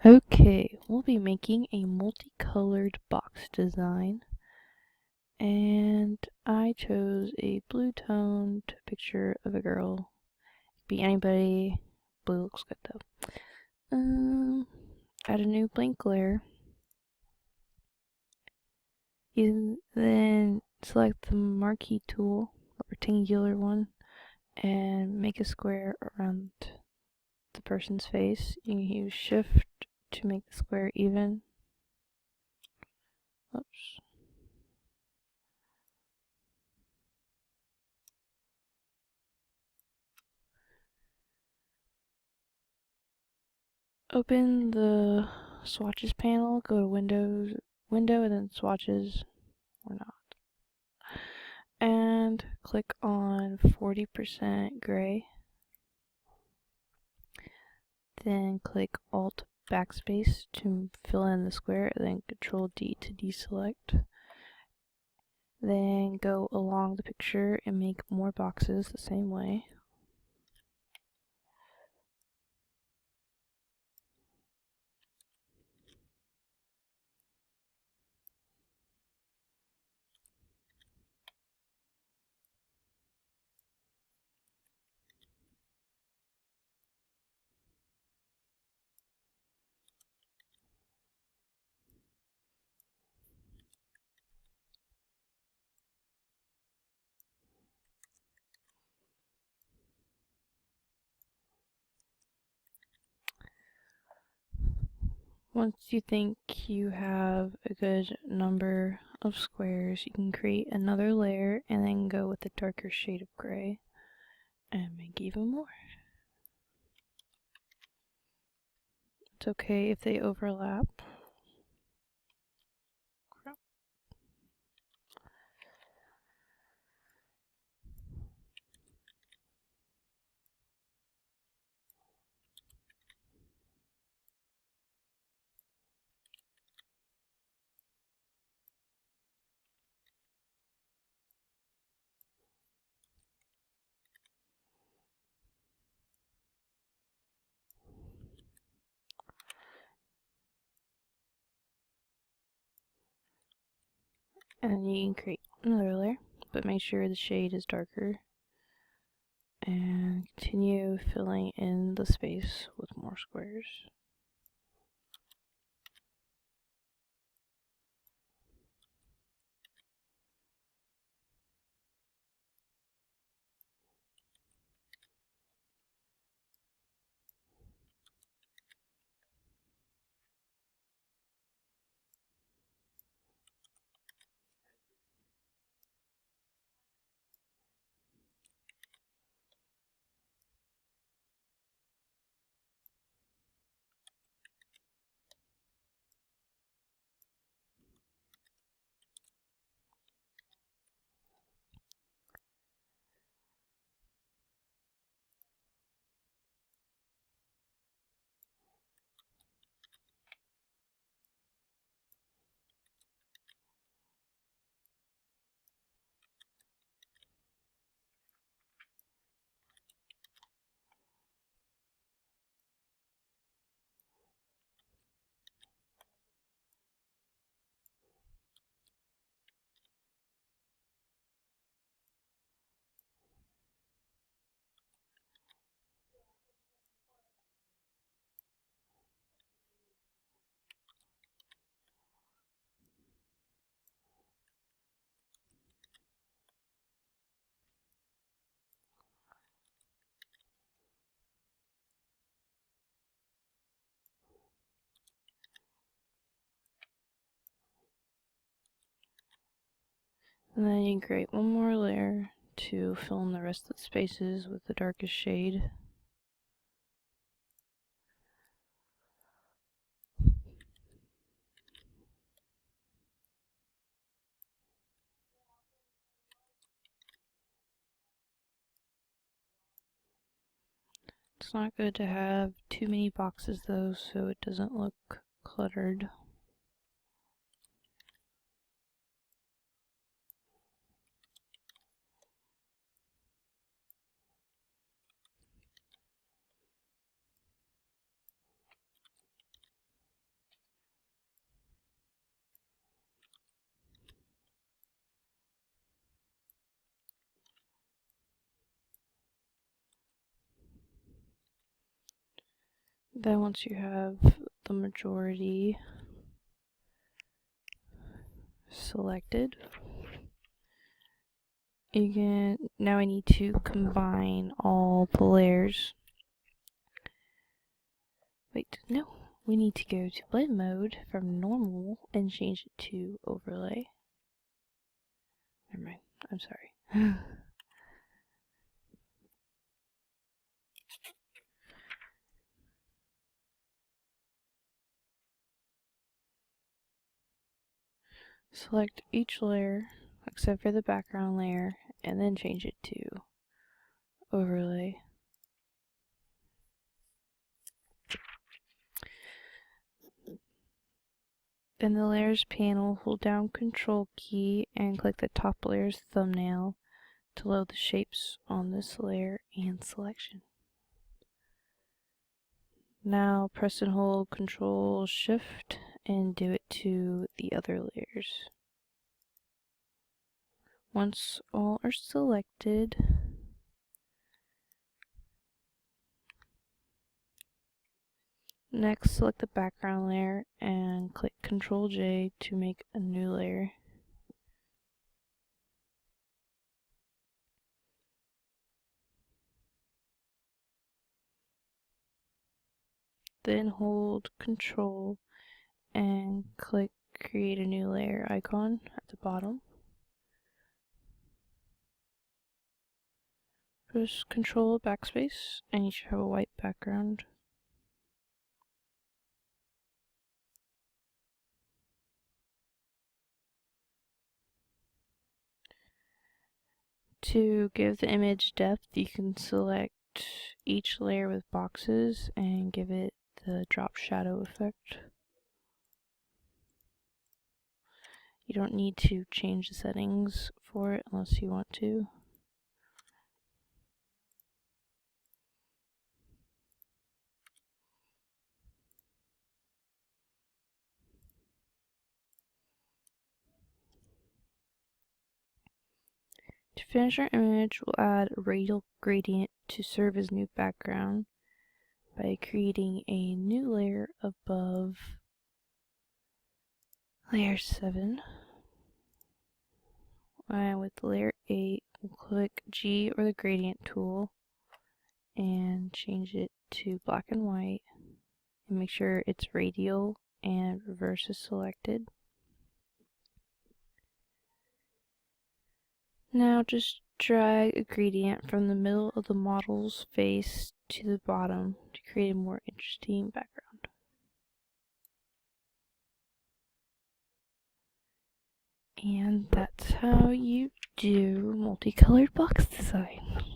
Okay, we'll be making a multicolored box design, and I chose a blue toned picture of a girl. Could be anybody. Blue looks good though. Add a new blank layer. You then select the marquee tool, a rectangular one, and make a square around the person's face. You can use shift to make the square even. Oops. Open the swatches panel, go to window and then swatches or not. And click on 40% gray. Then click Alt backspace to fill in the square, then Control D to deselect. Then go along the picture and make more boxes the same way. Once you think you have a good number of squares, you can create another layer and then go with a darker shade of gray and make even more. It's okay if they overlap. And you can create another layer, but make sure the shade is darker. And continue filling in the space with more squares. And then you can create one more layer to fill in the rest of the spaces with the darkest shade. It's not good to have too many boxes though, so it doesn't look cluttered. Then once you have the majority selected, now I need to combine all the layers. Wait, no. We need to go to blend mode from normal and change it to overlay. Never mind, I'm sorry. Select each layer except for the background layer and then change it to overlay. In the layers panel, hold down Control key and click the top layer's thumbnail to load the shapes on this layer and selection. Now press and hold Control Shift and do it to the other layers. Once all are selected, next select the background layer and click Control J to make a new layer. Then hold Control and click Create a New Layer icon at the bottom. Press Control Backspace and you should have a white background. To give the image depth, you can select each layer with boxes and give it the drop shadow effect. You don't need to change the settings for it unless you want to. To finish our image, we'll add a radial gradient to serve as new background by creating a new layer above layer 7. And with layer 8, we'll click G or the gradient tool and change it to black and white and make sure it's radial and reverse is selected. Now just drag a gradient from the middle of the model's face to the bottom to create a more interesting background. And that's how you do multicolored box design.